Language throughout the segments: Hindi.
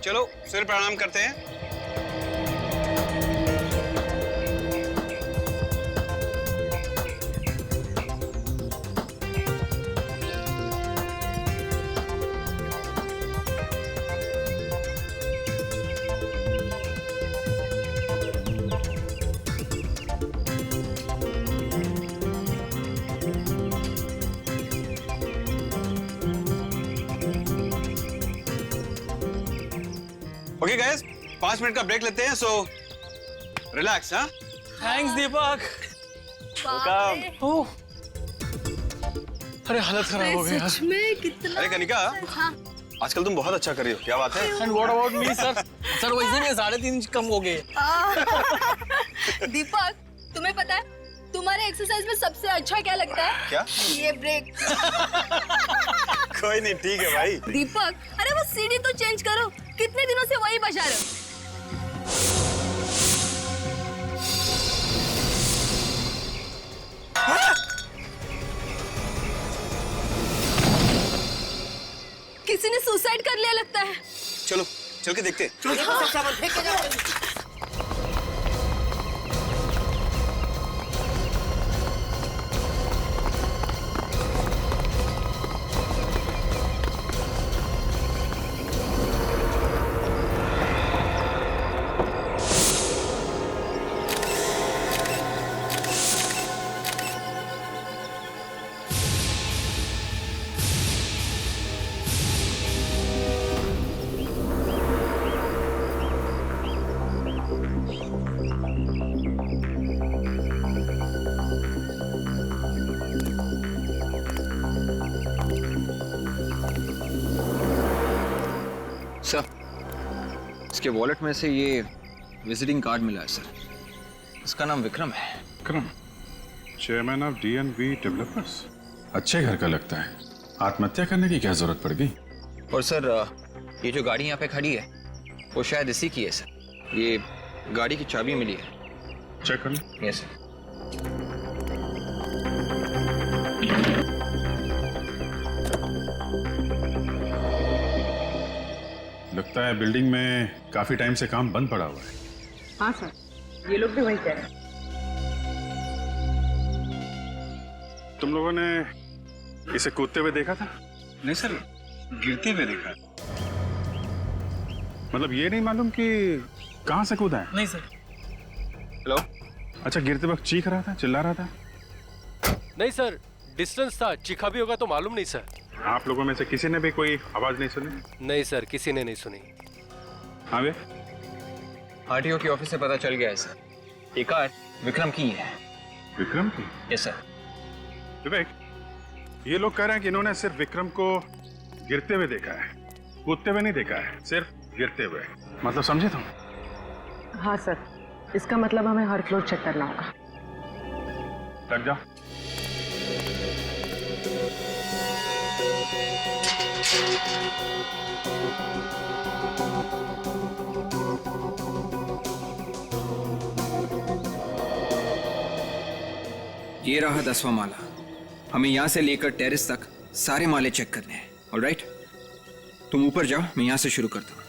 चलो सूर्य प्रणाम करते हैं। ओके गाइस, 5 मिनट का ब्रेक लेते हैं, सो रिलैक्स। हाँ, थैंक्स दीपक। वेलकम। ओह, अरे हालत खराब हो गई यार। सच में कितना। अरे कनिका, हाँ। आजकल तुम बहुत अच्छा कर रही हो, क्या बात है? And what about me sir? Sir वैसे में 3.5 इंच कम हो गए। दीपक, तुम्हें पता है तुम्हारे एक्सरसाइज में सबसे अच्छा क्या लगता है? क्या? ये ब्रेक। कोई नहीं, ठीक है भाई। दीपक, अरे वो सीढ़ी तो चेंज करो, कितने दिनों से वही बजा रहे हो? किसी ने सुसाइड कर लिया लगता है। चलो चल के देखते हैं। सर, इसके वॉलेट में से ये विजिटिंग कार्ड मिला है सर। इसका नाम विक्रम है। Vikram, chairman of DNV developers. अच्छे घर का लगता है। आत्महत्या करने की क्या जरूरत पड़ गई? और सर, ये जो गाड़ी यहाँ पे खड़ी है वो शायद इसी की है सर। ये गाड़ी की चाबी मिली है। चेक कर लो। Yes sir. लगता है बिल्डिंग में काफी टाइम से काम बंद पड़ा हुआ है। हाँ सर, ये लोग भी वही कह रहे हैं। तुम लोगों ने इसे कूदते हुए देखा था? नहीं सर, गिरते हुए देखा। मतलब ये नहीं मालूम कि कहाँ से कूदा है? नहीं सर। हेलो। अच्छा, गिरते वक्त चीख रहा था, चिल्ला रहा था? नहीं सर, डिस्टेंस था, चीखा भी होगा तो मालूम नहीं सर। आप लोगों में से किसी ने भी कोई आवाज नहीं सुनी? नहीं सर, किसी ने नहीं सुनी। हाँ वे? RTO के ऑफिस से पता चल गया है सर। ये कार विक्रम की है। विक्रम की? Yes sir. विवेक, ये लोग कह रहे हैं कि इन्होंने सिर्फ विक्रम को गिरते हुए देखा है, कूदते हुए नहीं देखा है, सिर्फ गिरते हुए। मतलब समझे तुम? हाँ सर, इसका मतलब हमें हर फ्लोर चेक करना होगा। लग जाओ। ये रहा 10वां माला। हमें यहाँ से लेकर टेरेस तक सारे माले चेक करने हैं। ऑलराइट, तुम ऊपर जाओ, मैं यहाँ से शुरू करता हूँ।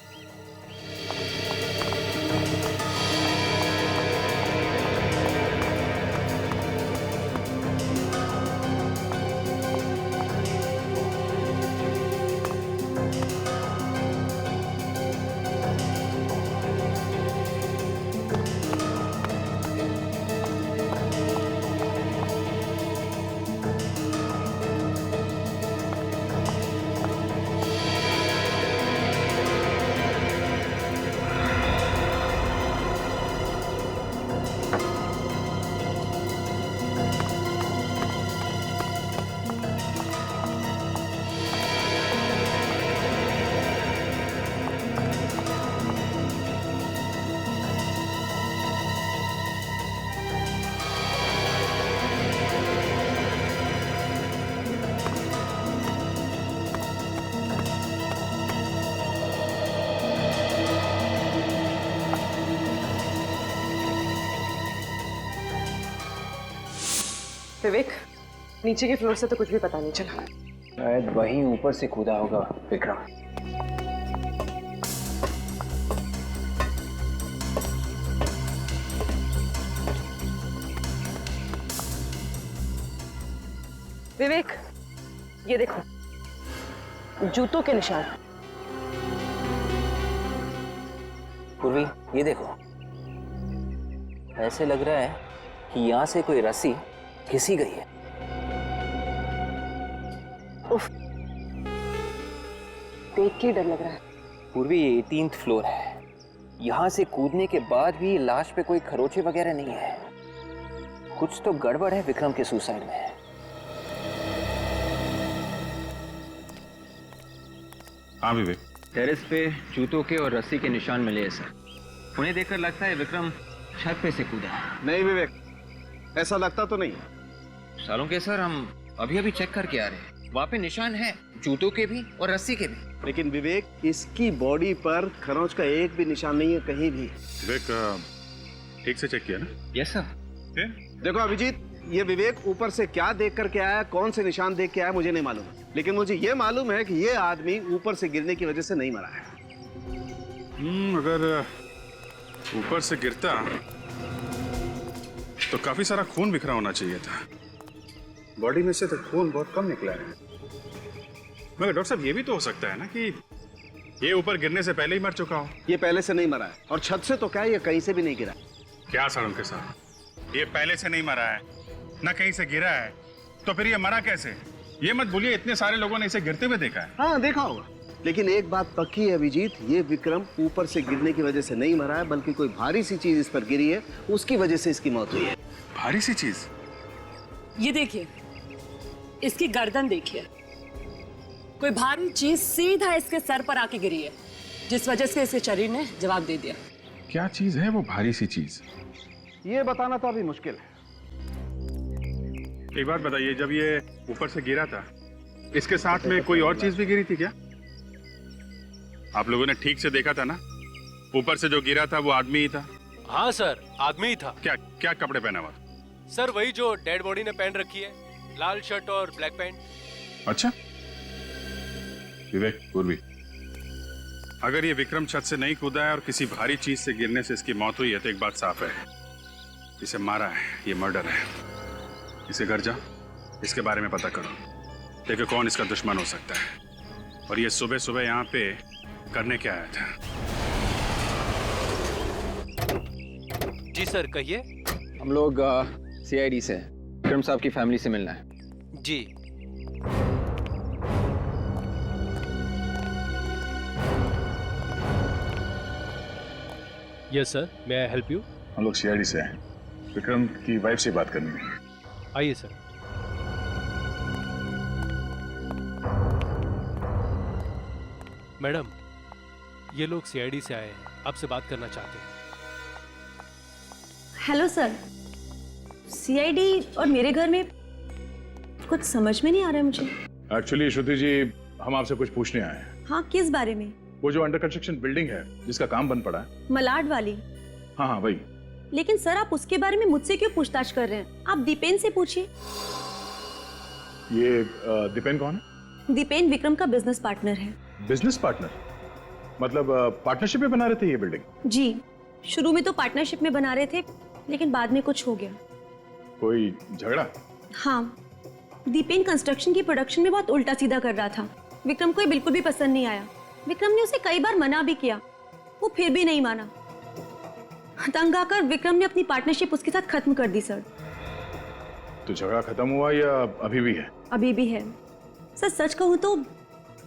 विवेक, नीचे के फ्लोर से तो कुछ भी पता नहीं चला। शायद वहीं ऊपर से कूदा होगा विक्रम। विवेक, ये देखो जूतों के निशान। पूर्वी, ये देखो, ऐसे लग रहा है कि यहाँ से कोई रस्सी घिसी गई है। उफ, देख के डर लग रहा है। पूर्वी, ये 18th फ्लोर है। यहाँ से कूदने के बाद भी लाश पे कोई खरोचे वगैरह नहीं है। कुछ तो गड़बड़ है विक्रम के सुसाइड में। हाँ विवेक, टेरेस पे जूतों के और रस्सी के निशान मिले हैं सर। उन्हें देखकर लगता है विक्रम छत पे से कूदा है। नहीं विवेक, ऐसा लगता तो नहीं। सालों के सर, हम अभी अभी चेक करके आ रहे हैं। वहाँ पे निशान है, जूतों के भी और रस्सी के भी। लेकिन विवेक, इसकी बॉडी पर खरोंच का एक भी निशान नहीं है कहीं भी। विवेक, ठीक से चेक किया ना? Yes sir. फिर? देखो अभिजीत, ये विवेक ऊपर से क्या देख करके आया, कौन से निशान देख के आया मुझे नहीं मालूम, लेकिन मुझे ये मालूम है कि ये आदमी ऊपर से गिरने की वजह से नहीं मरा है। अगर ऊपर से गिरता तो काफी सारा खून बिखरा होना चाहिए था। बॉडी में से तो खून बहुत कम निकला है। मगर डॉक्टर साहब, ये भी तो हो सकता है ना कि ये ऊपर गिरने से पहले ही मर चुका हो। ये पहले से नहीं मरा है, और छत से तो क्या है, ये कहीं से भी नहीं गिरा। क्या सालों के साथ, ये पहले से नहीं मरा है, ना कहीं से गिरा है, तो फिर ये मरा कैसे? ये मत बोलिए इतने सारे लोगों ने इसे गिरते हुए देखा है। हाँ देखा होगा, लेकिन एक बात पक्की है अभिजीत, ये विक्रम ऊपर से गिरने की वजह से नहीं मरा है, बल्कि कोई भारी सी चीज इस पर गिरी है, उसकी वजह से इसकी मौत हुई है। भारी सी चीज? ये देखिए, इसकी गर्दन देखिए, कोई भारी चीज सीधा इसके सर पर आके गिरी है, जिस वजह से इसके शरीर ने जवाब दे दिया। क्या चीज है वो भारी सी चीज? ये बताना तो अभी मुश्किल है। एक बात बताइए, जब ये ऊपर से गिरा था, इसके साथ में कोई और चीज भी गिरी थी क्या? आप लोगों ने ठीक से देखा था ना? ऊपर से जो गिरा था वो आदमी ही था? हाँ सर, आदमी ही था। क्या क्या कपड़े पहना हुआ? सर वही जो डेड बॉडी ने पहन रखी है, लाल शर्ट और ब्लैक पैंट। अच्छा विवेक, पूर्वी, अगर ये विक्रम छत से नहीं कूदा है और किसी भारी चीज से गिरने से इसकी मौत हुई है, तो एक बात साफ है, इसे मारा है, ये मर्डर है। इसे घर जा, इसके बारे में पता करो, देखो कौन इसका दुश्मन हो सकता है, और ये सुबह सुबह यहाँ पे करने क्या आया था। जी सर, कहिए। हम लोग CID से हैं। विक्रम साहब की फैमिली से मिलना है। जी। Yes sir, may I help you? हम लोग CID से हैं, विक्रम की वाइफ से बात करनी है। आइए सर। मैडम, ये लोग CID से आए हैं, आपसे बात करना चाहते हैं। हेलो सर, CID और मेरे घर में कुछ समझ में नहीं आ रहा है मुझे। एक्चुअली श्रुति जी, हम आपसे कुछ पूछने आए हैं। हाँ, किस बारे में? वो जो अंडर कंस्ट्रक्शन बिल्डिंग है जिसका काम बन पड़ा है। मलाड वाली? हाँ हाँ वही। लेकिन सर, आप उसके बारे में मुझसे क्यों पूछताछ कर रहे हैं? आप दीपेन से पूछिए। ये दीपेन कौन है? दीपेन विक्रम का बिजनेस पार्टनर है। Business partner? मतलब पार्टनरशिप में बना रहे थे ये बिल्डिंग? जी, शुरू में तो पार्टनरशिप में बना रहे थे, लेकिन बाद में कुछ हो गया। कोई झगड़ा? हाँ, दीपेन कंस्ट्रक्शन की प्रोडक्शन में बहुत उल्टा सीधा कर रहा था। विक्रम को ये बिल्कुल भी पसंद नहीं आया। विक्रम ने उसे कई बार मना भी किया, वो फिर भी नहीं माना। तंग आकर विक्रम ने अपनी पार्टनरशिप उसके साथ खत्म कर दी सर। तो झगड़ा खत्म हुआ या अभी भी है? अभी भी है सर। सच कहूँ तो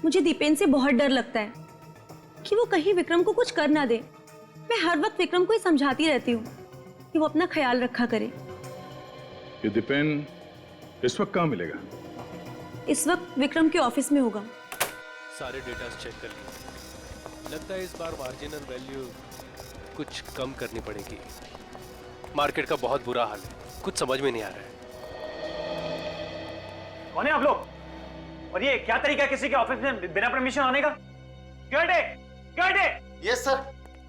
मुझे दीपेन से बहुत डर लगता है कि वो कहीं विक्रम को कुछ कर ना दे। मैं हर वक्त विक्रम को ही समझाती रहती हूँ कि वो अपना ख्याल रखा करे। ये दीपेन इस वक्त कहाँ मिलेगा? इस वक्त विक्रम के ऑफिस में होगा। सारे डेटा चेक कर लिए, लगता है इस बार मार्जिनल वैल्यू कुछ कम करनी पड़ेगी। मार्केट का बहुत बुरा हाल है, कुछ समझ में नहीं आ रहा है। कौन है आप लोग? और ये क्या तरीका है किसी के ऑफिस में बिना परमिशन आने का? Yes sir.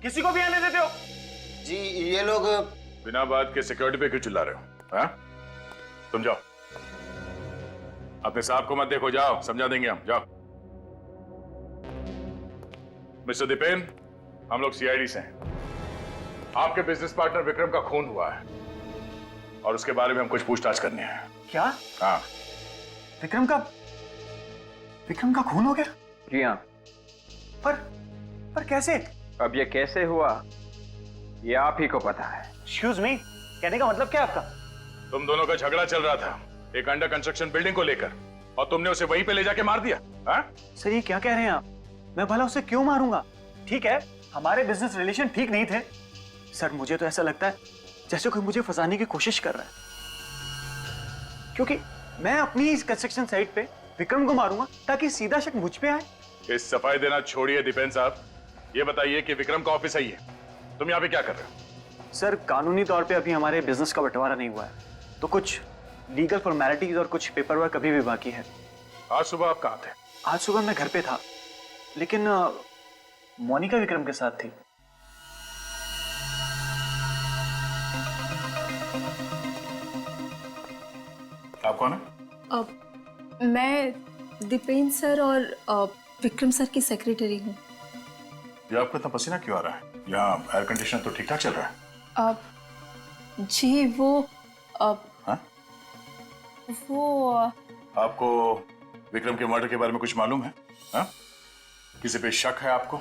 किसी को भी आने देते हो? जी ये लोग बिना बात के सिक्योरिटी पे क्यों चिल्ला रहे हो? हाँ? तुम जाओ, अपने साहब को मत देखो, जाओ, समझा देंगे हम, जाओ। मिस्टर दीपेन, हम लोग CID से हैं। आपके बिजनेस पार्टनर विक्रम का खून हुआ है और उसके बारे में हम कुछ पूछताछ करनी है। क्या? हाँ, विक्रम का खून हो गया? जी हाँ। पर कैसे? अब ये कैसे हुआ ये आप ही को पता है। एक्सक्यूज मी, कहने का मतलब क्या है आपका? तुम दोनों का झगड़ा चल रहा था एक अंडर कंस्ट्रक्शन बिल्डिंग को लेकर, और तुमने उसे वहीं पे ले जाके मार दिया। हाँ? सर ये क्या कह रहे हैं आप? मैं भला उसे क्यों मारूंगा? ठीक है, हमारे बिजनेस रिलेशन ठीक नहीं थे। सर मुझे तो ऐसा लगता है जैसे कोई मुझे फंसाने की कोशिश कर रहा है, क्योंकि मैं अपनी इस कंस्ट्रक्शन साइट पे विक्रम को मारूंगा ताकि सीधा शक मुझ पे आए। इस सफाई देना छोड़िए दीपेन साहब, ये बताइए कि विक्रम का ऑफिस आई है, तुम यहाँ पे क्या कर रहे हो? सर कानूनी तौर पे अभी हमारे बिजनेस का बंटवारा नहीं हुआ है, तो कुछ लीगल फॉर्मेलिटीज और कुछ पेपर वर्क अभी भी बाकी है। आज सुबह आप कहाँ थे? आज सुबह मैं घर पे था, लेकिन मोनिका विक्रम के साथ थी। आप कौन है? मैं दीपेन सर और विक्रम सर की सेक्रेटरी हूँ। ये आपको इतना पसीना क्यों आ रहा है? यहाँ एयर कंडीशनर तो ठीक ठाक चल रहा है। जी वो आपको विक्रम के मर्डर के बारे में कुछ मालूम है? हा? किसी पे शक है आपको?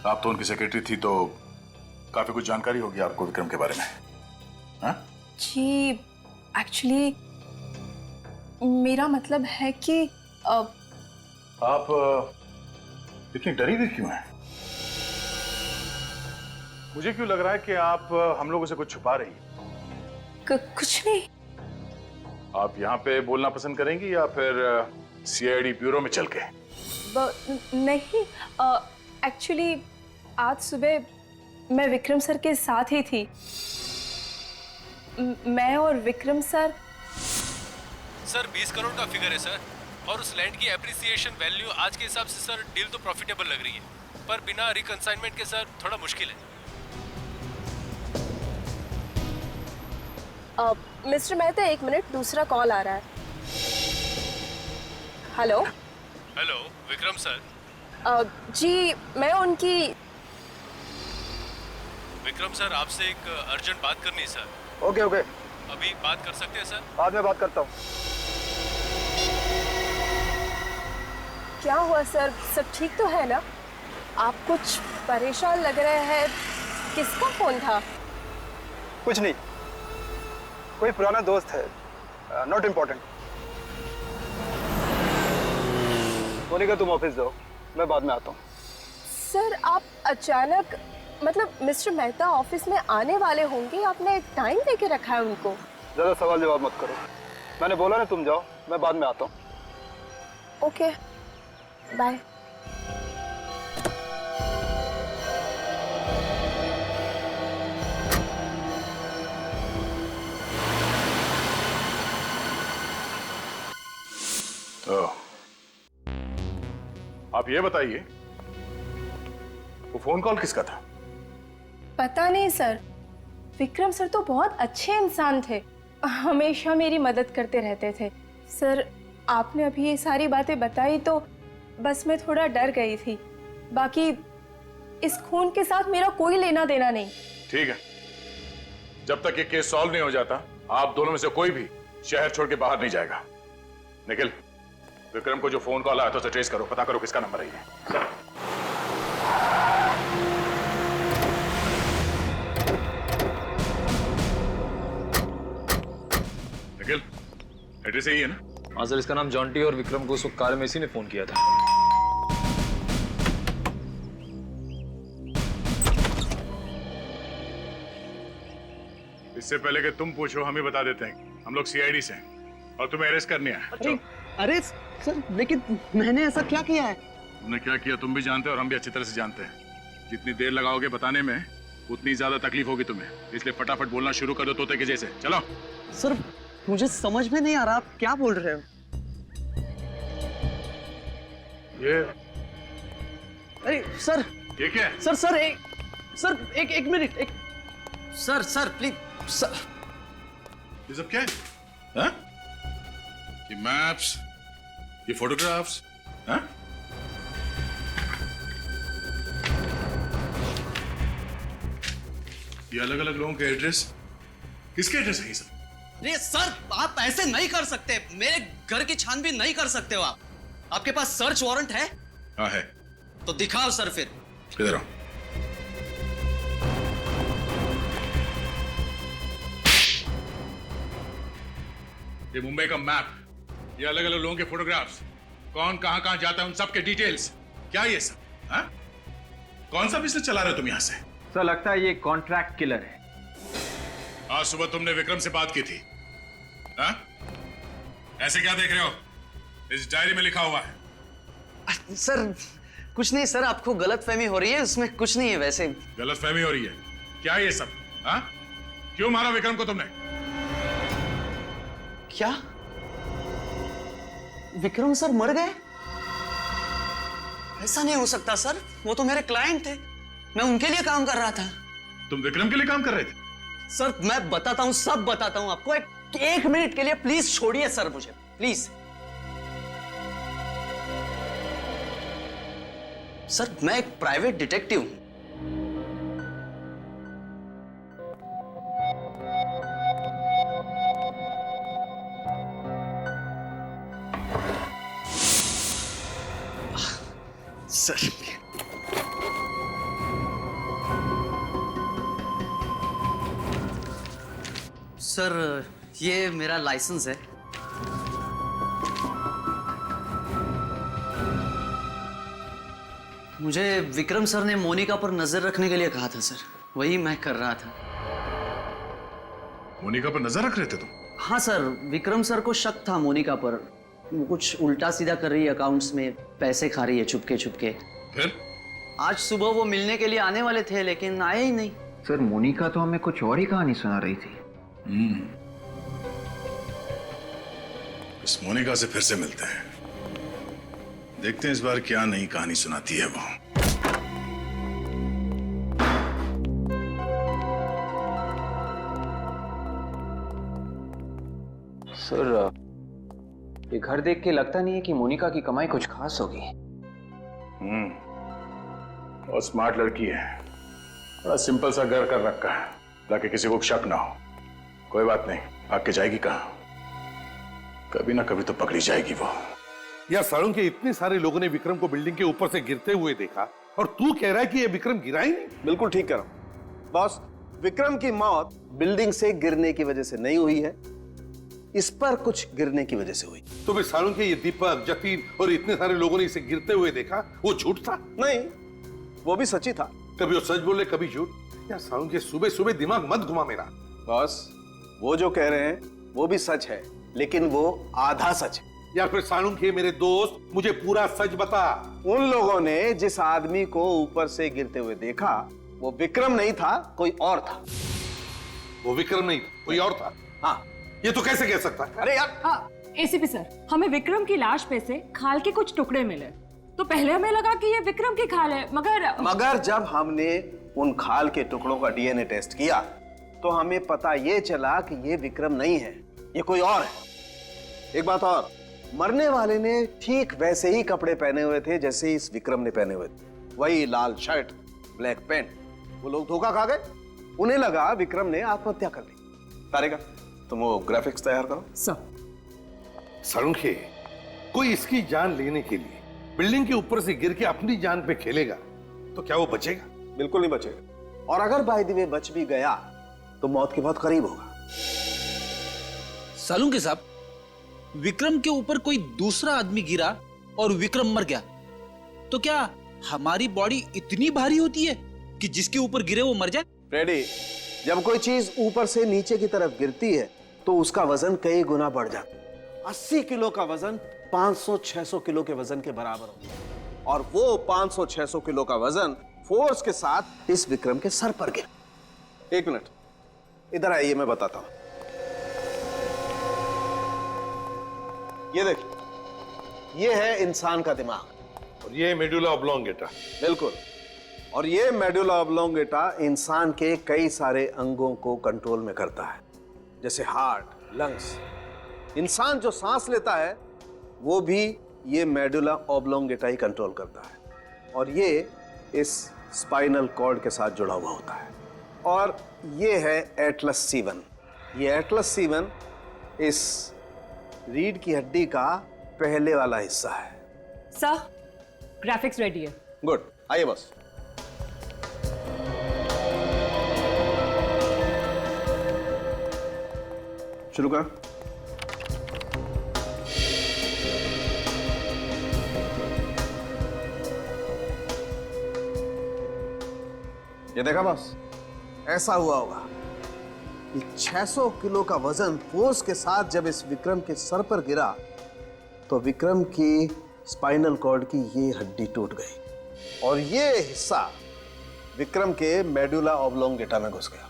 आप तो उनकी सेक्रेटरी थी, तो काफी कुछ जानकारी होगी आपको विक्रम के बारे में। हा? जी एक्चुअली मेरा मतलब है कि आप इतनी डरी हुई क्यों हैं? मुझे क्यों लग रहा है कि आप हम लोगों से कुछ छुपा रही हैं? कुछ नहीं। आप यहाँ पे बोलना पसंद करेंगी या फिर सीआईडी ब्यूरो में चल के? नहीं, एक्चुअली आज सुबह मैं विक्रम सर के साथ ही थी। मैं और विक्रम सर 20 करोड़ का फिगर है सर, और उस लैंड की एप्रिसिएशन वैल्यू आज के हिसाब से सर डील तो प्रॉफिटेबल लग रही है, पर बिना रिकंसाइनमेंट के सर थोड़ा मुश्किल है। मिस्टर मेहता, एक मिनट, दूसरा कॉल आ रहा है। Hello Vikram sir. जी मैं उनकी। विक्रम सर आपसे एक अर्जेंट बात करनी है सर। ओके अभी बात कर सकते हैं सर? बाद में बात करता हूँ। क्या हुआ सर, सब ठीक तो है ना? आप कुछ परेशान लग रहे हैं, किसका फोन था? कुछ नहीं, कोई पुराना दोस्त है, नॉट इम्पोर्टेंट। मोनिका तुम ऑफिस जाओ, मैं बाद में आता हूँ। सर आप अचानक, मतलब मिस्टर मेहता ऑफिस में आने वाले होंगे, आपने टाइम देके रखा है उनको। ज्यादा सवाल जवाब मत करो, मैंने बोला ना तुम जाओ, मैं बाद में आता हूँ। Okay bye. आप ये बताइए वो फोन कॉल किसका था? पता नहीं सर, विक्रम सर तो बहुत अच्छे इंसान थे, हमेशा मेरी मदद करते रहते थे। सर आपने अभी ये सारी बातें बताई तो बस मैं थोड़ा डर गई थी, बाकी इस खून के साथ मेरा कोई लेना देना नहीं। ठीक है, जब तक ये केस सॉल्व नहीं हो जाता आप दोनों में से कोई भी शहर छोड़ के बाहर नहीं जाएगा। निखिल, विक्रम को जो फोन कॉल आया था उसे ट्रेस करो, पता करो किसका नंबर है ये। निखिल, एड्रेस यही है ना? हाँ सर, इसका नाम जॉन्टी और विक्रम को उस वक्त कार में इसी ने फोन किया था। इससे पहले कि तुम पूछो हम ही बता देते हैं, हम लोग सीआईडी से हैं और तुम्हें अरेस्ट करने आए। अरे सर, लेकिन मैंने ऐसा क्या किया है? तुमने क्या किया तुम भी जानते हो और हम भी अच्छी तरह से जानते हैं। जितनी देर लगाओगे बताने में उतनी ज्यादा तकलीफ होगी तुम्हें, इसलिए फटाफट बोलना शुरू कर दो तोते के जैसे। चलो। सर मुझे समझ में नहीं आ रहा, आप क्या बोल रहे हो? ये अरे सर, ये क्या है? सर एक मिनट, सर प्लीज सर। ये सब क्या है? हाँ? ये मैप्स, ये फोटोग्राफ्स, हाँ? ये अलग अलग लोगों के एड्रेस, किसके एड्रेस है ये सब? अरे सर, आप ऐसे नहीं कर सकते। मेरे घर की छानबीन नहीं कर सकते हो आप। आपके पास सर्च वारंट है? हाँ है। तो दिखाओ सर फिर। इधर आओ। ये मुंबई का मैप, ये अलग अलग लोगों के फोटोग्राफ्स, कौन कहां कहां जाता है उन सब के डिटेल्स, क्या ये सब? हाँ? कौन सा बिजनेस चला रहे हो तुम यहां से? सर लगता है ये कॉन्ट्रैक्ट किलर है। आज सुबह तुमने विक्रम से बात की थी, हाँ? ऐसे क्या देख रहे हो? इस डायरी में लिखा हुआ है। सर कुछ नहीं सर, आपको गलतफहमी हो रही है, उसमें कुछ नहीं है। वैसे गलतफहमी हो रही है? क्या ये सब? हाँ? क्यों मारा विक्रम को तुमने? क्या विक्रम सर मर गए? ऐसा नहीं हो सकता सर, वो तो मेरे क्लाइंट थे, मैं उनके लिए काम कर रहा था। तुम विक्रम के लिए काम कर रहे थे? सर मैं बताता हूं, सब बताता हूं आपको। एक मिनट के लिए प्लीज छोड़िए सर मुझे, प्लीज। सर मैं एक प्राइवेट डिटेक्टिव हूं। सर सर ये मेरा लाइसेंस है। मुझे विक्रम सर ने मोनिका पर नजर रखने के लिए कहा था सर, वही मैं कर रहा था। मोनिका पर नजर रख रहे थे तुम? हाँ सर, विक्रम सर को शक था मोनिका पर, वो कुछ उल्टा सीधा कर रही है, अकाउंट्स में पैसे खा रही है चुपके चुपके। फिर आज सुबह वो मिलने के लिए आने वाले थे लेकिन आए ही नहीं। सर मोनिका तो हमें कुछ और ही कहानी सुना रही थी। इस मोनिका से फिर से मिलते हैं, देखते हैं इस बार क्या नई कहानी सुनाती है वो। सर ये घर देख के लगता नहीं है कि मोनिका की कमाई कुछ खास होगी। और स्मार्ट लड़की है, बड़ा सिंपल सा घर कर रखा है ताकि किसी को शक ना हो। कोई बात नहीं, आके जाएगी कहाँ, कभी ना कभी तो पकड़ी जाएगी वो। यार सारुण के इतने सारे लोगों ने विक्रम को बिल्डिंग के ऊपर से गिरते हुए देखा और तू कह रहा है कि ये विक्रम गिरा ही नहीं? बिल्कुल ठीक कह रहा हूं बॉस। विक्रम की मौत बिल्डिंग से गिरने की वजह से नहीं हुई है, इस पर कुछ गिरने की वजह से हुई। तो भी सारुण के ये दीपक, जतीन और इतने सारे लोगों ने इसे गिरते हुए देखा, वो झूठ था? नहीं, वो भी सच्ची था। कभी वो सच बोले कभी झूठ। यार सारुण के सुबह सुबह दिमाग मत घुमा मेरा। बॉस वो जो कह रहे हैं वो भी सच है, लेकिन वो आधा सच है। यार फिर सारुण के मेरे दोस्त, मुझे पूरा सच बता। उन लोगों ने जिस आदमी को ऊपर से गिरते हुए देखा वो विक्रम नहीं था, कोई और था। वो विक्रम नहीं था, कोई और था? हाँ। ये तो कैसे कह सकता है? अरे यार हाँ, एसीपी सर, हमें विक्रम की लाश पे से खाल के कुछ टुकड़े मिले, तो पहले हमें लगा कि ये विक्रम की खाल है, मगर जब हमने उन खाल के टुकड़ों का डीएनए टेस्ट किया तो हमें पता ये चला कि ये विक्रम नहीं है, ये कोई और है। एक बात और, मरने वाले ने ठीक वैसे ही कपड़े पहने हुए थे जैसे इस विक्रम ने पहने हुए थे, वही लाल शर्ट, ब्लैक पैंट। वो लोग धोखा खा गए, उन्हें लगा विक्रम ने आत्महत्या कर ली। तारिका तुम वो ग्राफिक्स तैयार करो। सारुण के कोई इसकी जान लेने के लिए बिल्डिंग के ऊपर से गिर के अपनी जान पे खेलेगा तो क्या वो बचेगा? बिल्कुल नहीं बचेगा, और अगर बाय द वे बच भी गया तो मौत के बहुत करीब होगा। सालुंके साहब, विक्रम के ऊपर कोई दूसरा आदमी गिरा और विक्रम मर गया, तो क्या हमारी बॉडी इतनी भारी होती है कि जिसके ऊपर गिरे वो मर जाए? फ्रेडी, जब कोई चीज ऊपर से नीचे की तरफ गिरती है तो उसका वजन कई गुना बढ़ जाता है। 80 किलो का वजन 500-600 किलो के वजन के बराबर होता है, और वो 500-600 किलो का वजन फोर्स के साथ इस विक्रम के सर पर गिरा। एक मिनट इधर आइए, मैं बताता हूं। ये देखिए, ये है इंसान का दिमाग और ये मेडुला ऑब्लोंगेटा। बिल्कुल, और ये मेडुला ऑब्लोंगेटा इंसान के कई सारे अंगों को कंट्रोल में करता है, जैसे हार्ट, लंग्स। इंसान जो सांस लेता है वो भी ये मेडुला ऑब्लोंगेटा ही कंट्रोल करता है, और ये इस स्पाइनल कॉर्ड के साथ जुड़ा हुआ होता है। और ये है एटलस C1। ये एटलस C1 इस रीढ़ की हड्डी का पहले वाला हिस्सा है। सर, ग्राफिक्स रेडी है। गुड, आइए बस। शुरू कर। ये देखा बॉस, ऐसा हुआ होगा कि 600 किलो का वजन फोर्स के साथ जब इस विक्रम के सर पर गिरा तो विक्रम की स्पाइनल कॉर्ड की ये हड्डी टूट गई और ये हिस्सा विक्रम के मेडुला ऑब्लोंगेटा में घुस गया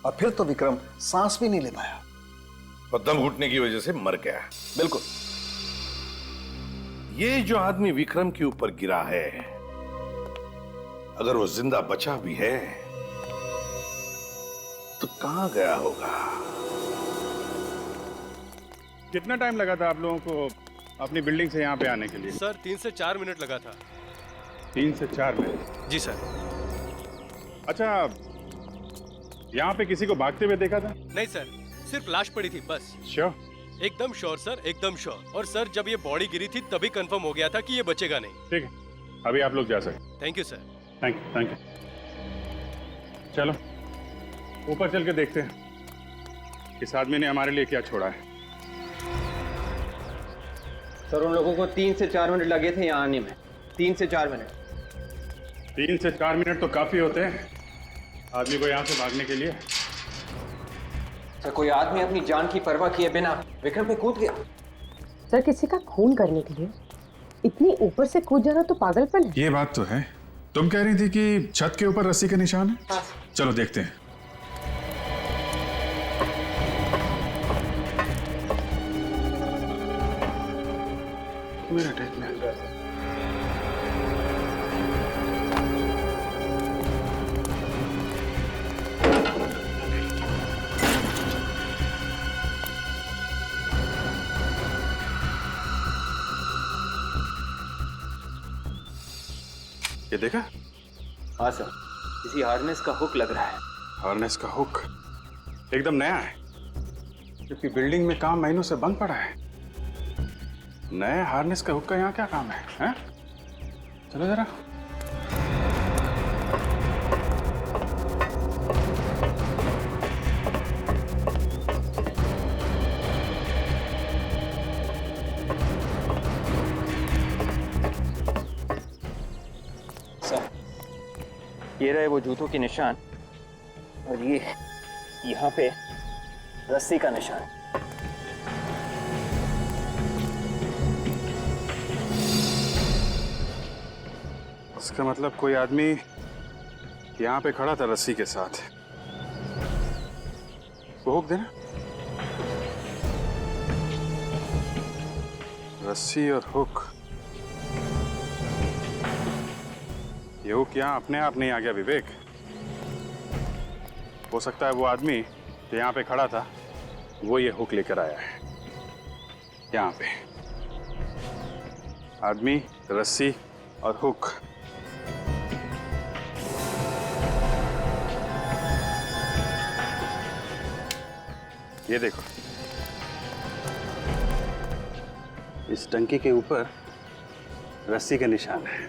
और फिर तो विक्रम सांस भी नहीं ले पाया और दम घुटने की वजह से मर गया। बिल्कुल। ये जो आदमी विक्रम के ऊपर गिरा है, अगर वो जिंदा बचा भी है तो कहां गया होगा? कितना टाइम लगा था आप लोगों को अपनी बिल्डिंग से यहाँ पे आने के लिए? सर 3 से 4 मिनट लगा था। 3 से 4 मिनट? जी सर। अच्छा, यहाँ पे किसी को भागते हुए देखा था? नहीं सर, सिर्फ लाश पड़ी थी बस। श्योर? एकदम श्योर सर, एकदम श्योर। और सर जब ये बॉडी गिरी थी तभी कंफर्म हो गया था कि ये बचेगा नहीं। ठीक है, अभी आप लोग जा सकते। Thank you sir. Thank you, thank you. चलो ऊपर चल के देखते हैं इस आदमी ने हमारे लिए क्या छोड़ा है। सर उन लोगों को 3 से 4 मिनट लगे थे यहाँ आने में। 3 से 4 मिनट। 3 से 4 मिनट तो काफी होते हैं आदमी को यहाँ से भागने के लिए। सर कोई आदमी अपनी जान की परवाह किए बिना विक्रम पे कूद गया। सर किसी का खून करने के लिए इतनी ऊपर से कूद जाना तो पागलपन है। ये बात तो है। तुम कह रही थी कि छत के ऊपर रस्सी के निशान है? हाँ। चलो देखते हैं। ये देखा? हाँ सर, किसी हार्नेस का हुक लग रहा है। हार्नेस का हुक एकदम नया है क्योंकि बिल्डिंग में काम महीनों से बंद पड़ा है। नए हार्नेस का हुक का यहाँ क्या काम है, हैं? चलो जरा। ये रहे वो जूतों के निशान और ये यहाँ पे रस्सी का निशान। इसका मतलब कोई आदमी यहाँ पे खड़ा था रस्सी के साथ। वो हुक देना। रस्सी और हुक। ये हुक यहाँ अपने आप नहीं आ गया विवेक। हो सकता है वो आदमी जो यहाँ पे खड़ा था वो ये हुक लेकर आया है। यहाँ पे आदमी, रस्सी और हुक। ये देखो, इस टंकी के ऊपर रस्सी का निशान है।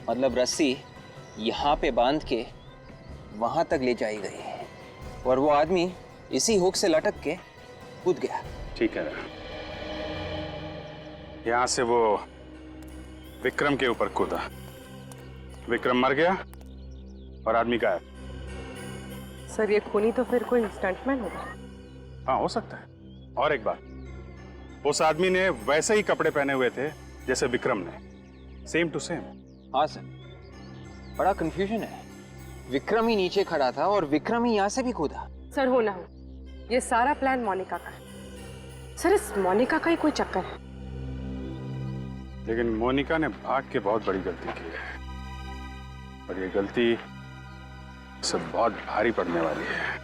मतलब रस्सी यहाँ पे बांध के वहां तक ले जाई गई और वो आदमी इसी हुक से लटक के कूद गया। ठीक है, यहां से वो विक्रम के ऊपर कूदा। विक्रम मर गया और आदमी गायब। सर ये खूनी तो फिर कोई स्टंटमैन होगा। हाँ हो सकता है। और एक बात, उस आदमी ने वैसे ही कपड़े पहने हुए थे जैसे विक्रम ने, सेम टू सेम। हाँ सर, बड़ा कंफ्यूजन है। विक्रम ही नीचे खड़ा था और विक्रम ही यहाँ से भी कूदा। सर हो ना हो, ये सारा प्लान मोनिका का है। सर इस मोनिका का ही कोई चक्कर है। लेकिन मोनिका ने भाग के बहुत बड़ी गलती की है और ये गलती सब बहुत भारी पड़ने वाली है।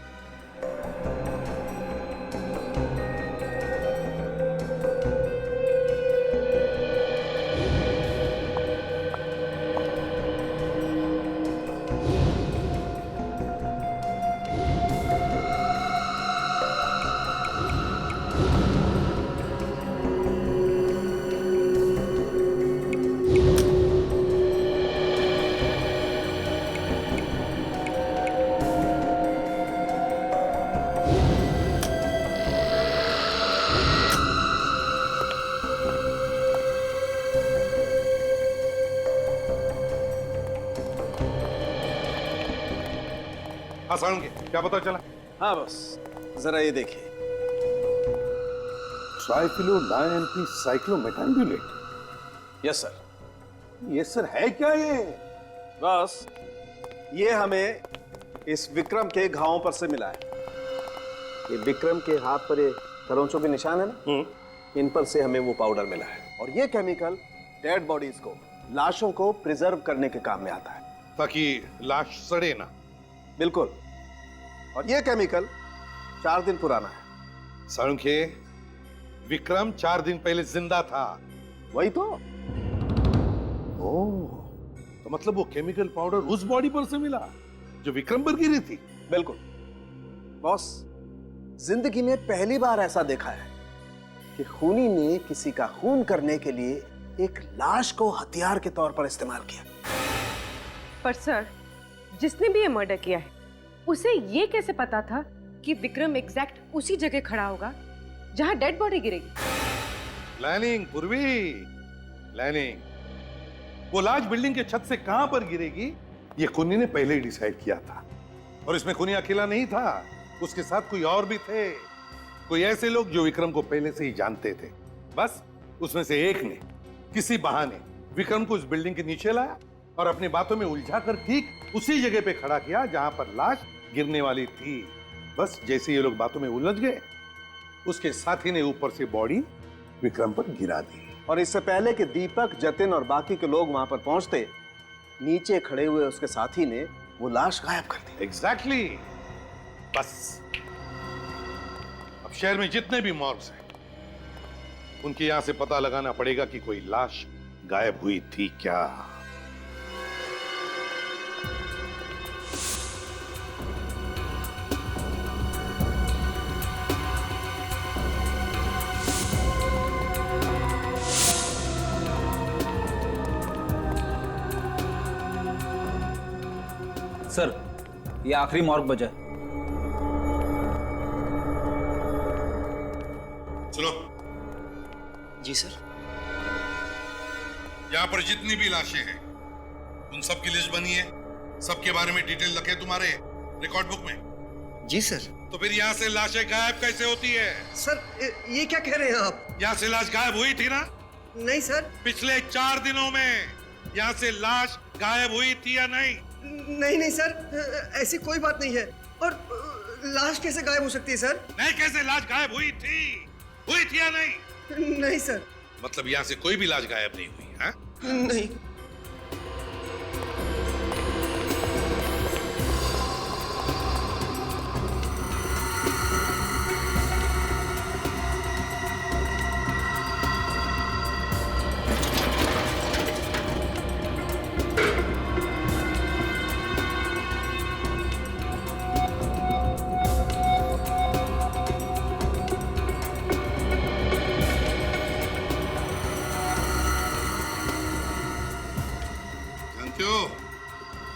हाँ सारंगी, क्या पता चला? हाँ बस, जरा ये देखिए। ट्राइक्लोनाइनटी साइक्लोमेथैम्बुलेट। Yes sir. ये सर है क्या ये? बस ये हमें इस विक्रम के घावों पर से मिला है। ये विक्रम के हाथ पर ये खरोंचों के निशान है ना, इन पर से हमें वो पाउडर मिला है। और ये केमिकल डेड बॉडीज को, लाशों को प्रिजर्व करने के काम में आता है, ताकि लाश सड़े ना। बिल्कुल। और ये केमिकल 4 दिन पुराना है। सारंगी, विक्रम 4 दिन पहले जिंदा था। वही तो। ओह, तो मतलब वो केमिकल पाउडर उस बॉडी पर से मिला जो विक्रम पर गिरी थी। बिल्कुल बॉस, जिंदगी में पहली बार ऐसा देखा है कि खूनी ने किसी का खून करने के लिए एक लाश को हथियार के तौर पर इस्तेमाल किया। पर सर, जिसने भी ये मर्डर किया है उसे ये कैसे पता था कि विक्रम एग्जैक्ट उसी जगह खड़ा होगा जहां डेड बॉडी गिरेगी? प्लानिंग पूर्वी, प्लानिंग। वो लाश बिल्डिंग के छत से कहां पर गिरेगी ये खूनी ने पहले ही डिसाइड किया था। और इसमें खूनी अकेला नहीं था, उसके साथ कोई और भी थे, कोई ऐसे लोग जो विक्रम को पहले से ही जानते थे। बस उसमें से एक ने किसी बहाने विक्रम को उस बिल्डिंग के नीचे लाया और अपनी बातों में उलझाकर ठीक उसी जगह पे खड़ा किया जहां पर लाश गिरने वाली थी। बस जैसे ये लोग बातों में उलझ गए, उसके साथी ने ऊपर से बॉडी विक्रम पर गिरा दी। और इससे पहले कि दीपक, जतिन और बाकी के लोग वहां पर पहुंचते, नीचे खड़े हुए उसके साथी ने वो लाश गायब कर दी। एग्जैक्टली। बस अब शहर में जितने भी मॉर्ग्स हैं उनके यहां से पता लगाना पड़ेगा कि कोई लाश गायब हुई थी क्या। सर, ये आखिरी मॉर्ग बजा है। सुनो। जी सर। यहाँ पर जितनी भी लाशें हैं उन सब की लिस्ट बनी है, सबके बारे में डिटेल लिखे तुम्हारे रिकॉर्ड बुक में। जी सर। तो फिर यहाँ से लाशें गायब कैसे होती है? सर, ये क्या कह रहे हैं आप? यहाँ से लाश गायब हुई थी ना? नहीं सर। पिछले 4 दिनों में यहाँ से लाश गायब हुई थी या नहीं? नहीं सर, ऐसी कोई बात नहीं है। और लाश कैसे गायब हो सकती है सर? नहीं, कैसे लाश गायब हुई थी या नहीं? नहीं सर। मतलब यहाँ से कोई भी लाश गायब नहीं हुई है? नहीं।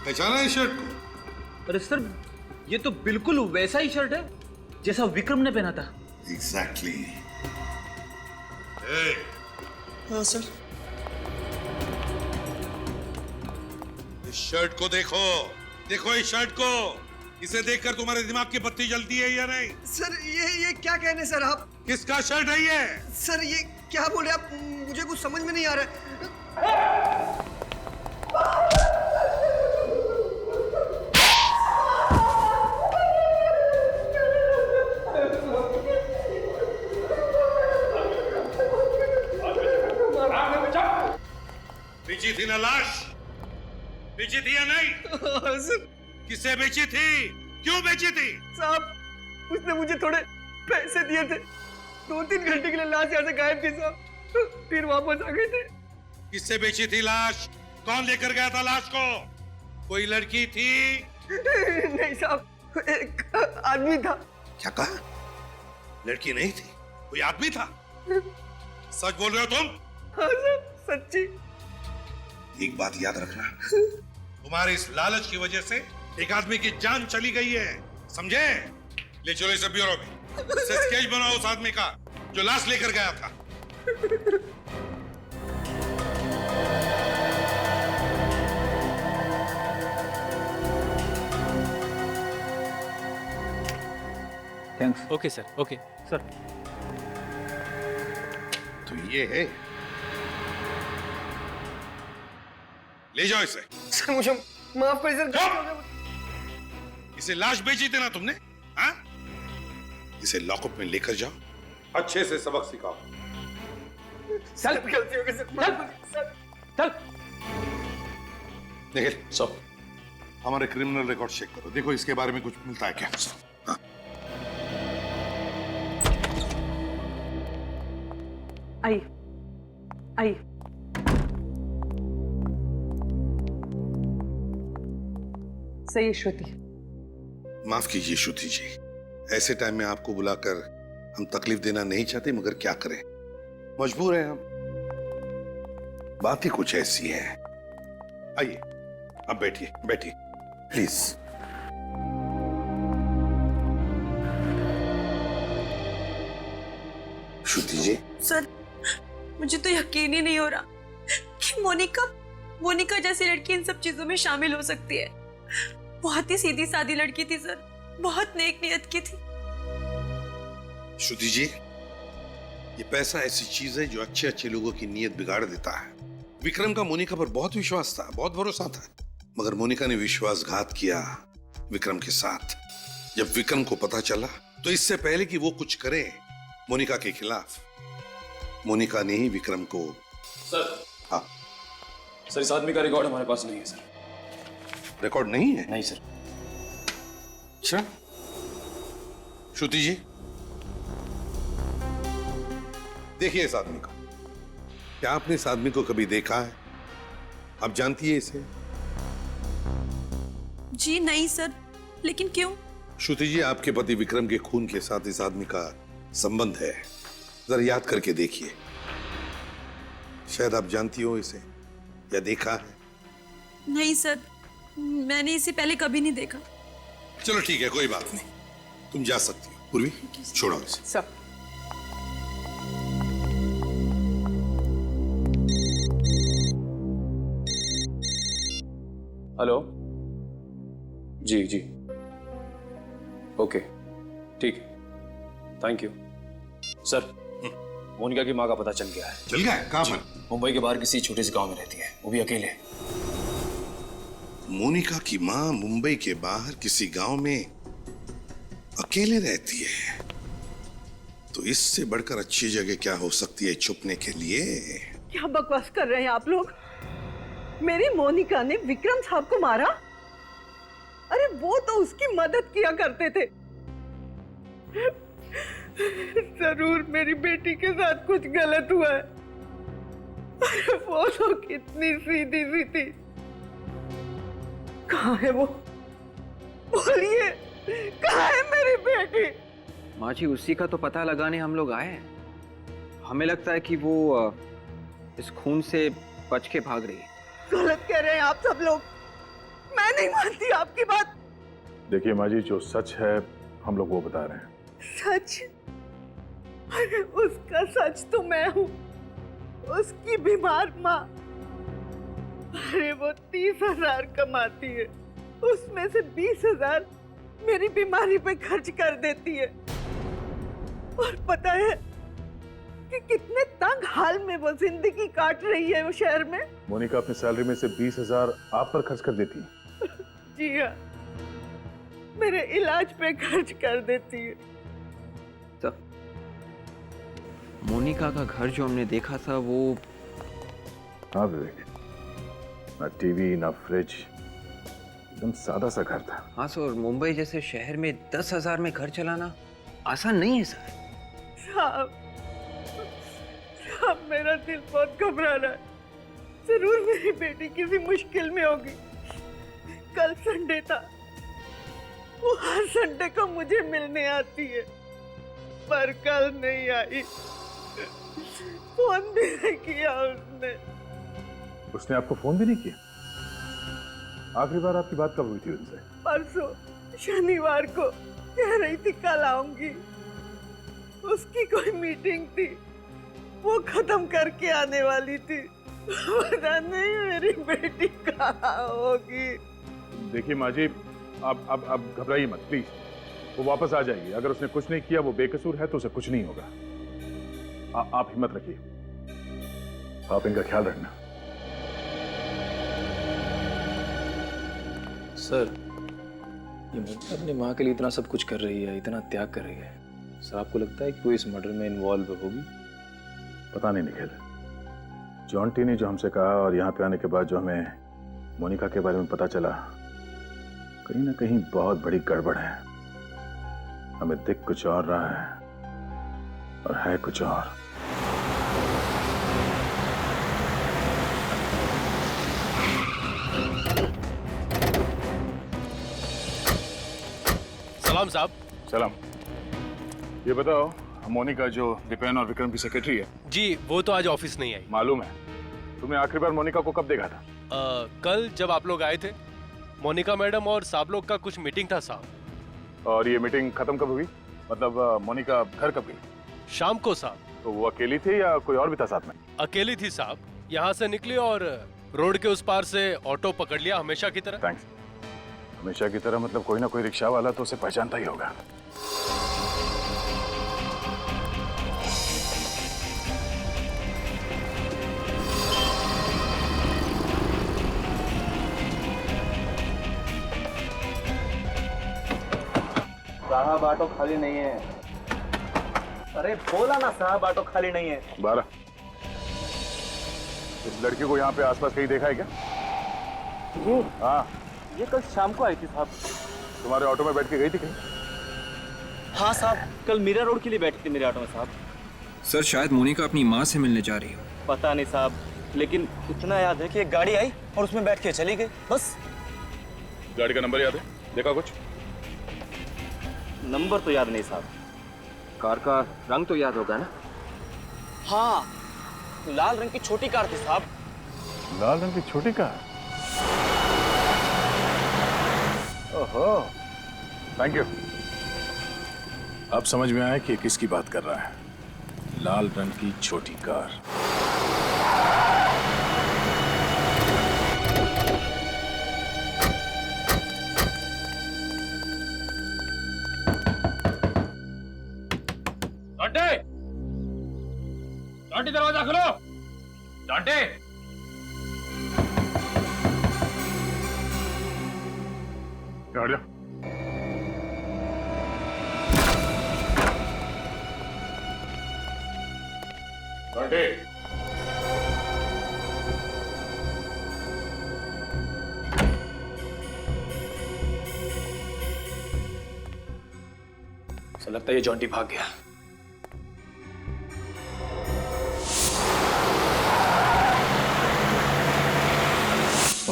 पहचाना इस शर्ट को? अरे सर, ये तो बिल्कुल वैसा ही शर्ट है जैसा विक्रम ने पहना था। एग्जैक्टली। हाँ सर। इस शर्ट को देखो, देखो इस शर्ट को। इसे देखकर तुम्हारे दिमाग की बत्ती जलती है या नहीं? सर, ये क्या कहने सर आप? किसका शर्ट है ये? सर, ये क्या बोले आप? मुझे कुछ समझ में नहीं आ रहा है। बेची थी ना लाश? बेची थी या नहीं? सर। किसे बेची थी? क्यों बेची थी? साहब, उसने मुझे थोड़े पैसे दिए थे। 2-3 घंटे के लिए लाश यहाँ से गायब थी साहब, फिर वापस आ गए थे। किससे बेची थी लाश? कौन लेकर गया था लाश को? कोई लड़की थी? नहीं साहब, एक आदमी था। क्या कहा? लड़की नहीं थी, कोई आदमी था? सच बोल रहे हो तुम? हाँ साहब, सच्ची। एक बात याद रखना, तुम्हारे इस लालच की वजह से एक आदमी की जान चली गई है, समझे? ले चलो इसे ब्यूरो में, इससे स्केच बनाओ उस आदमी का जो लाश लेकर गया था। Thanks. Okay sir, okay sir. तो ये है, ले जाओ इसे। सर मुझे माफ कर सर। इसे लाश बेची थी ना तुमने? हाँ? इसे लॉकअप में लेकर जाओ, अच्छे से सबक सिखाओ। सर गलती हो गई सर। चल। निखिल, सब हमारे क्रिमिनल रिकॉर्ड चेक करो, देखो इसके बारे में कुछ मिलता है क्या। हाँ। आई सही श्रुति। माफ कीजिए श्रुति जी, ऐसे टाइम में आपको बुलाकर हम तकलीफ देना नहीं चाहते, मगर क्या करें, मजबूर हैं हम। बात ही कुछ ऐसी है। आइए, अब बैठिए बैठिए प्लीज। Shruti ji. सर, मुझे तो यकीन ही नहीं हो रहा कि मोनिका जैसी लड़की इन सब चीजों में शामिल हो सकती है। बहुत ही सीधी सादी लड़की थी सर, बहुत नेक नियत की थी। श्रुति जी, ये पैसा ऐसी चीज है जो अच्छे अच्छे लोगों की नीयत बिगाड़ देता है। विक्रम का मोनिका पर बहुत विश्वास था, बहुत भरोसा था, मगर मोनिका ने विश्वासघात किया विक्रम के साथ। जब विक्रम को पता चला तो इससे पहले कि वो कुछ करे मोनिका के खिलाफ, मोनिका ने ही विक्रम को। सर। हाँ सर, इस आदमी का रिकॉर्ड हमारे पास नहीं है सर। रिकॉर्ड नहीं है? नहीं सर। अच्छा, श्रुति जी देखिए इस आदमी को, क्या आपने इस आदमी को कभी देखा है? आप जानती है इसे? जी नहीं सर, लेकिन क्यों? श्रुति जी, आपके पति विक्रम के खून के साथ इस आदमी का संबंध है, जरा याद करके देखिए, शायद आप जानती हो इसे या देखा है। नहीं सर, मैंने इसे पहले कभी नहीं देखा। चलो ठीक है, कोई बात नहीं, तुम जा सकती हो। पूर्वी, छोड़ो इसे। सब हेलो जी जी, ओके ठीक है, थैंक यू सर। मोनिका की माँ का पता चल गया है। चल गया है? कहाँ पर? मुंबई के बाहर किसी छोटे से गांव में रहती है, वो भी अकेले। मोनिका की माँ मुंबई के बाहर किसी गांव में अकेले रहती है, तो इससे बढ़कर अच्छी जगह क्या हो सकती है छुपने के लिए? क्या बकवास कर रहे हैं आप लोग? मेरी मोनिका ने विक्रम साहब को मारा? अरे वो तो उसकी मदद किया करते थे। जरूर मेरी बेटी के साथ कुछ गलत हुआ है। अरे वो तो कितनी सीधी सी थी। कहाँ है वो? बोलिए, कहाँ है मेरी बेटी? माँ जी, उसी का तो पता लगाने हम लोग आए हैं। हमें लगता है कि वो इस खून से बच के भाग रही है। गलत कह रहे हैं आप सब लोग, मैं नहीं मानती आपकी बात। देखिए माँ जी, जो सच है हम लोग वो बता रहे हैं। सच? अरे उसका सच तो मैं हूँ, उसकी बीमार माँ। अरे वो 30,000 कमाती है, उसमें से 20,000 मेरी बीमारी पे खर्च कर देती है। और पता है कि कितने तंग हाल में वो जिंदगी काट रही है वो शहर में। मोनिका अपनी सैलरी में से 20,000 आप पर खर्च कर देती है? जी हाँ, मेरे इलाज पे खर्च कर देती है। तो मोनिका का घर जो हमने देखा था वो। हाँ विवेक, ना टीवी ना फ्रिज, एकदम सादा सा घर था। हाँ सर, मुंबई जैसे शहर में 10,000 में घर चलाना आसान नहीं है सर। साहब, मेरा दिल बहुत घबरा रहा है। जरूर मेरी बेटी किसी मुश्किल में होगी। कल संडे था, वो हर संडे को मुझे मिलने आती है, पर कल नहीं आई। फोन भी नहीं किया उसने। उसने आपको फोन भी नहीं किया? आखिरी बार आपकी बात कब हुई थी उनसे? परसों शनिवार को, कह रही थी कल आऊंगी। उसकी कोई मीटिंग थी, वो खत्म करके आने वाली थी। पता नहीं मेरी बेटी कहाँ होगी। देखिए माँ जी, आप घबराइए मत प्लीज। वो वापस आ जाएगी। अगर उसने कुछ नहीं किया, वो बेकसूर है, तो उसे कुछ नहीं होगा। आप हिम्मत रखिए, आप इनका ख्याल रखना। सर, ये मोनिका अपनी माँ के लिए इतना सब कुछ कर रही है, इतना त्याग कर रही है। सर, आपको लगता है कि वो इस मर्डर में इन्वॉल्व होगी? पता नहीं निखिल, जॉन्टी ने जो हमसे कहा और यहाँ पे आने के बाद जो हमें मोनिका के बारे में पता चला, कहीं ना कहीं बहुत बड़ी गड़बड़ है। हमें दिख कुछ और रहा है और है कुछ और। सलाम साहब। सलाम। ये बताओ, मोनिका जो दीपेन और विक्रम की सेक्रेटरी है। जी, वो तो आज ऑफिस नहीं आई। मालूम है। तुमने आखिरी बार मोनिका को कब देखा था? कल जब आप लोग आए थे। मोनिका मैडम और साहब लोग का कुछ मीटिंग था साहब। और ये मीटिंग खत्म कब हुई? मतलब मोनिका घर कब गई? शाम को साहब। तो वो अकेली थी या कोई और भी था साथ में? अकेली थी साहब। यहाँ से निकली और रोड के उस पार से ऑटो पकड़ लिया, हमेशा की तरह। थैंक्स। हमेशा की तरह मतलब कोई ना कोई रिक्शा वाला तो उसे पहचानता ही होगा। साहब, ऑटो खाली नहीं है। अरे बोला ना साहब, ऑटो खाली नहीं है। 12। इस लड़की को यहाँ पे आसपास कहीं देखा है क्या? हाँ, ये कल शाम को आई थी साहब। तुम्हारे ऑटो में बैठ के गई थी कहीं? हाँ साहब, कल मीरा रोड के लिए बैठी थी मेरे ऑटो में साहब। सर, शायद मोनिका अपनी माँ से मिलने जा रही हो। पता नहीं साहब, लेकिन इतना याद है कि एक गाड़ी आई और उसमें बैठ के चली गई, बस। गाड़ी का नंबर याद है? देखा कुछ? नंबर तो याद नहीं साहब। कार का रंग तो याद होगा ना? हाँ, लाल रंग की छोटी कार थी साहब। लाल रंग की छोटी कार? ओहो, थैंक यू। अब समझ में आया कि किसकी बात कर रहा है। लाल रंग की छोटी कार। जॉन्टी, दरवाजा खोलो। जॉन्टी, हट जा। जॉन्टी, ऐसा लगता है ये जॉन्टी भाग गया।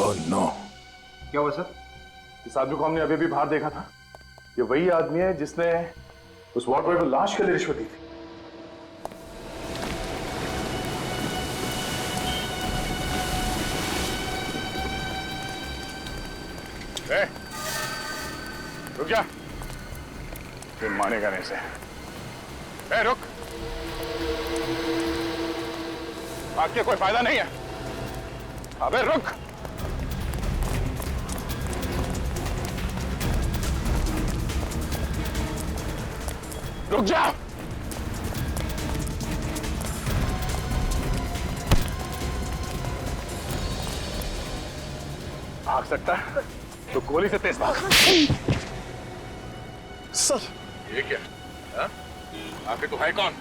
Oh no. क्या हुआ सर? इस आदमी को हमने अभी भी बाहर देखा था। ये वही आदमी है जिसने उस वार्ड बॉय को लाश के लिए रिश्वत दी थी। रुक जा, फिर मानेगा नहीं से। रुक, भाग के कोई फायदा नहीं है। अबे रुक। रुक जा। भाग सकता है तो गोली से तेज भाग। सर, ये क्या? हाँ? आखिर तू है कौन?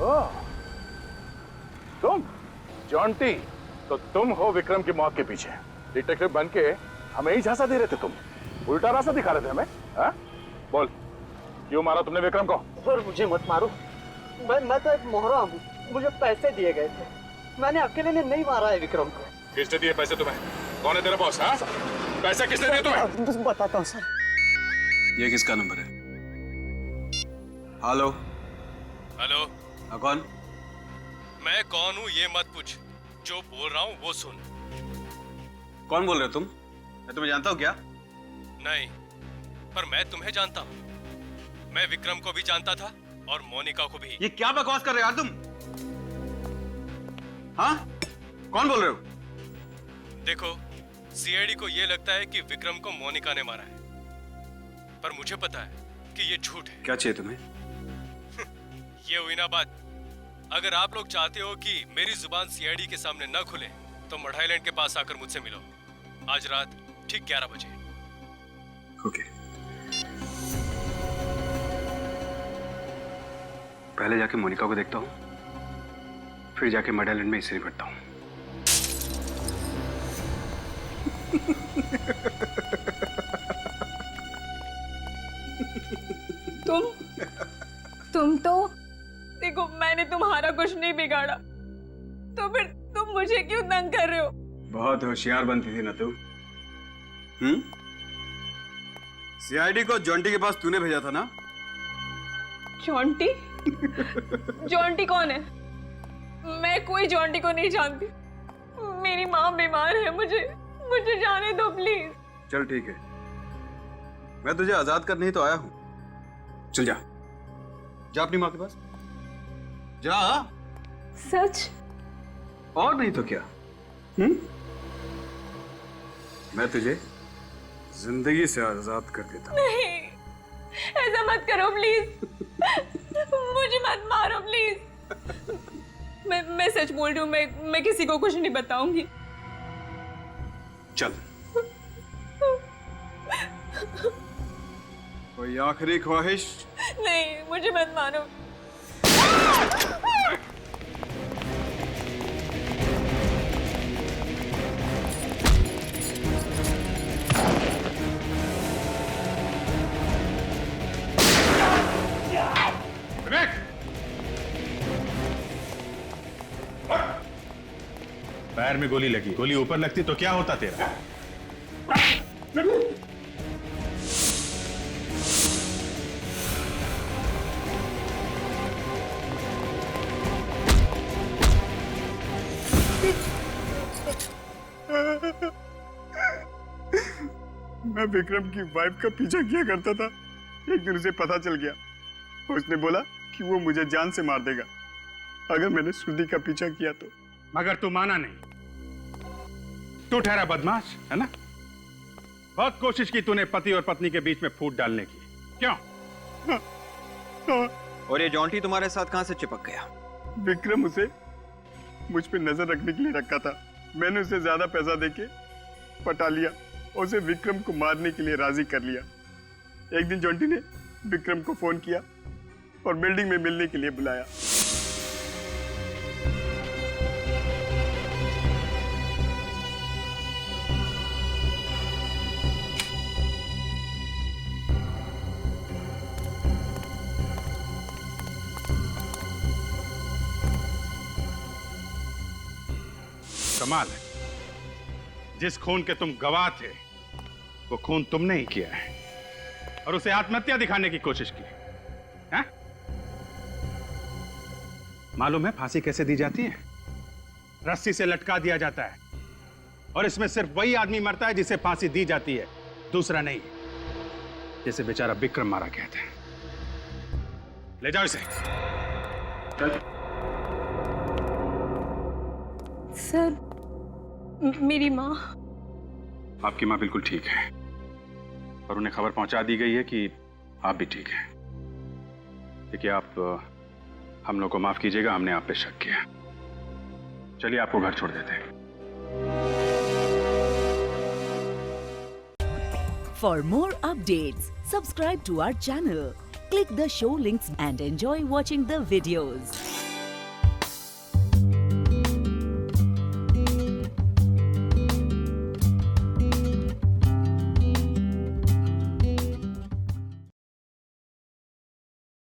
ओह, तुम जॉन्टी। तो तुम हो विक्रम की मौत के पीछे। डिटेक्टिव बन के हमें ही झांसा दे रहे थे तुम। उल्टा रास्ता दिखा रहे थे हमें। हाँ? बोल, क्यों मारा तुमने विक्रम को? सर, मुझे मत मारो। मैं तो एक मोहरा हूँ। मुझे पैसे दिए गए थे। मैंने अकेले ने नहीं मारा है विक्रम को। किसने दिए पैसे तुम्हें? कौन है तेरा बॉस? हाँ? पैसे किसने दिए तुम्हें? बस बताता हूँ सर। ये किसका नंबर है? हेलो। हेलो। हाँ, कौन? मैं कौन हूँ ये मत पूछ, जो बोल रहा हूँ वो सुन। कौन बोल रहे हो तुम? मैं तुम्हें जानता हूँ क्या? नहीं, पर मैं तुम्हें जानता हूँ। मैं विक्रम को भी जानता था और मोनिका को भी। ये क्या बकवास कर रहे हो यार तुम? हाँ? कौन बोल रहे हो? देखो, सीआईडी को ये लगता है कि विक्रम को मोनिका ने मारा है, पर मुझे पता है कि ये झूठ है। क्या चाहिए तुम्हें? ये हुई ना बात। अगर आप लोग चाहते हो कि मेरी जुबान सीआईडी के सामने न खुले तो मढ़ आइलैंड के पास आकर मुझसे मिलो आज रात ठीक 11 बजे। ओके। पहले जाके मोनिका को देखता हूँ, फिर जाके मढ़ आइलैंड में इससे निपटता हूँ। तुम तो देखो, मैंने तुम्हारा कुछ नहीं बिगाड़ा, तो फिर तुम मुझे क्यों तंग कर रहे हो? बहुत होशियार बनती थी ना तू। सीआईडी को जॉन्टी के पास तूने भेजा था ना? जॉन्टी? जॉन्टी कौन है? मैं कोई जॉन्टी को नहीं जानती। मेरी माँ बीमार है, मुझे जाने दो प्लीज। चल ठीक है, मैं तुझे आजाद करने ही तो आया हूं। चल जा, जा अपनी माँ के पास जा। सच? और नहीं तो क्या? मैं तुझे जिंदगी से आजाद कर देता हूं। नहीं, ऐसा मत करो प्लीज। मुझे मत मारो प्लीज। मैं सच बोल रही हूँ, मैं किसी को कुछ नहीं बताऊंगी। चल, कोई आखिरी ख्वाहिश? नहीं, मुझे मत मारो। पैर में गोली लगी, गोली ऊपर लगती तो क्या होता तेरा? मैं विक्रम की वाइफ का पीछा किया करता था। एक दिन उसे पता चल गया, उसने बोला कि वो मुझे जान से मार देगा अगर मैंने श्रुति का पीछा किया तो। मगर तू माना नहीं, तू ठहरा बदमाश है ना? बहुत कोशिश की तूने पति और पत्नी के बीच में फूट डालने की, क्यों? और ये जॉन्टी तुम्हारे साथ कहां से चिपक गया? विक्रम उसे मुझ पे नजर रखने के लिए रखा था। मैंने उसे ज्यादा पैसा देके पटा लिया, उसे विक्रम को मारने के लिए राजी कर लिया। एक दिन जॉन्टी ने विक्रम को फोन किया और बिल्डिंग में मिलने के लिए बुलाया। कमाल है, जिस खून के तुम गवाह थे वो खून तुमने ही किया है और उसे आत्महत्या दिखाने की कोशिश की है? मालूम है फांसी कैसे दी जाती है? रस्सी से लटका दिया जाता है और इसमें सिर्फ वही आदमी मरता है जिसे फांसी दी जाती है, दूसरा नहीं। जैसे बेचारा विक्रम मारा गया था। ले जाओ इसे। सर, मेरी माँ? आपकी माँ बिल्कुल ठीक है और उन्हें खबर पहुंचा दी गई है कि आप भी ठीक हैं। देखिए, आप हम लोग को माफ कीजिएगा, हमने आप पे शक किया। चलिए आपको घर छोड़ देते हैं। For more updates, subscribe to our channel, click the show links and enjoy watching the videos.